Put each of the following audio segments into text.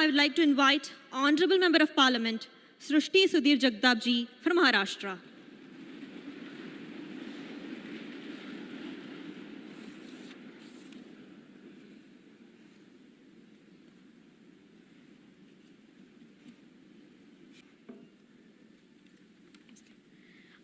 I would like to invite Honorable Member of Parliament, Srushti Sudhir Jagdap ji from Maharashtra.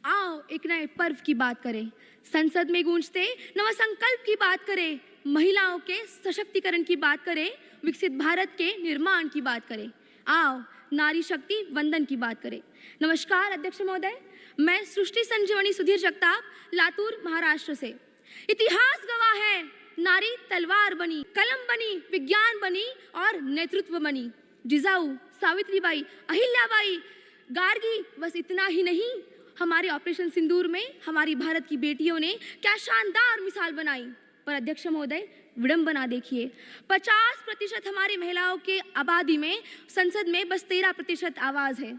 आओ एक नए पर्व की बात करें, संसद में गूंजते नवा संकल्प की बात करें, महिलाओं के सशक्तिकरण की बात करें, विकसित भारत के निर्माण की बात करें। आओ नारी शक्ति वंदन की बात करें। नमस्कार अध्यक्ष महोदय, मैं सृष्टि संजीवनी सुधीर जगताप, लातूर महाराष्ट्र से। इतिहास गवाह है, नारी तलवार बनी, कलम बनी, विज्ञान बनी और नेतृत्व बनी। जिजाऊ, सावित्रीबाई, अहिल्याबाई, गार्गी, बस इतना ही नहीं, हमारे ऑपरेशन सिंदूर में हमारी भारत की बेटियों ने क्या शानदार मिसाल बनाई। पर अध्यक्ष महोदय, विडंबना देखिए, 50% हमारी महिलाओं के आबादी में संसद में बस 13% आवाज है।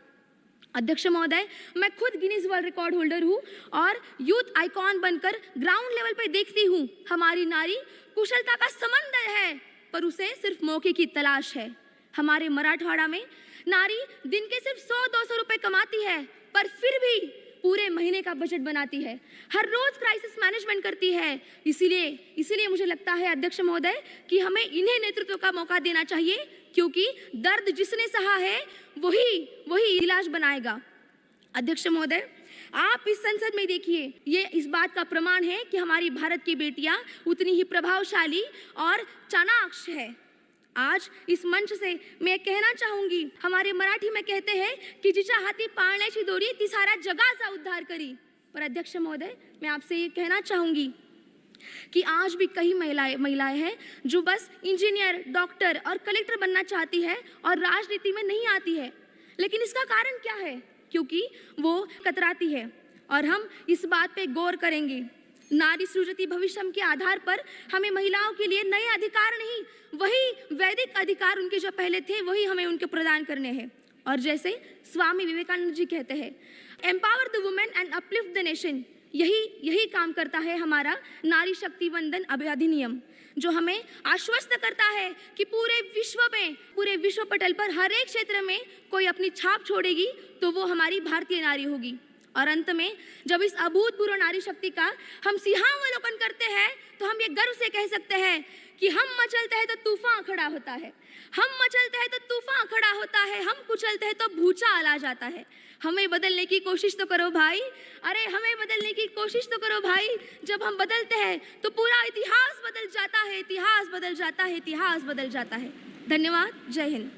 अध्यक्ष महोदय, मैं खुद गिनीज वर्ल्ड रिकॉर्ड होल्डर हूँ और यूथ आइकॉन बनकर ग्राउंड लेवल पर देखती हूँ, हमारी नारी कुशलता का समंदर है, पर उसे सिर्फ मौके की तलाश है। हमारे मराठवाड़ा में नारी दिन के सिर्फ 100-200 रुपए कमाती है, पर फिर भी पूरे महीने का बजट बनाती है, हर रोज क्राइसिस मैनेजमेंट करती है। इसीलिए मुझे लगता है अध्यक्ष महोदय कि हमें इन्हें नेतृत्व का मौका देना चाहिए, क्योंकि दर्द जिसने सहा है वही इलाज बनाएगा। अध्यक्ष महोदय, आप इस संसद में देखिए, ये इस बात का प्रमाण है कि हमारी भारत की बेटियां उतनी ही प्रभावशाली और चाणाक्ष है। आज इस मंच से मैं कहना चाहूंगी, हमारे मराठी में कहते हैं कि जिच्या हाती पाळण्याची दोरी ती सारा जगाचा उद्धार करी। पर अध्यक्ष महोदय, मैं आपसे ये कहना चाहूंगी कि आज भी कई महिलाएं हैं जो बस इंजीनियर, डॉक्टर और कलेक्टर बनना चाहती है और राजनीति में नहीं आती है। लेकिन इसका कारण क्या है? क्योंकि वो कतराती है, और हम इस बात पे गौर करेंगे। नारी सृजति भविष्यम के आधार पर हमें महिलाओं के लिए नए अधिकार नहीं, वही वैदिक अधिकार उनके जो पहले थे वही हमें उनके प्रदान करने हैं। और जैसे स्वामी विवेकानंद जी कहते हैं, empower the women and uplift the nation. यही काम करता है हमारा नारी शक्ति वंदन अधिनियम, जो हमें आश्वस्त करता है कि पूरे विश्व पटल पर हर एक क्षेत्र में कोई अपनी छाप छोड़ेगी तो वो हमारी भारतीय नारी होगी। और अंत में जब इस अभूतपूर्व नारी शक्ति का हम सिंहावलोकन करते हैं तो हम ये गर्व से कह सकते हैं कि हम मचलते हैं तो तूफान खड़ा होता है, हम मचलते हैं तो तूफान खड़ा होता है, हम कुचलते हैं तो भूचाल आ जाता है। हमें बदलने की कोशिश तो करो भाई, अरे हमें बदलने की कोशिश तो करो भाई। जब हम बदलते हैं तो पूरा इतिहास बदल जाता है, इतिहास बदल जाता है, इतिहास बदल जाता है। धन्यवाद, जय हिंद।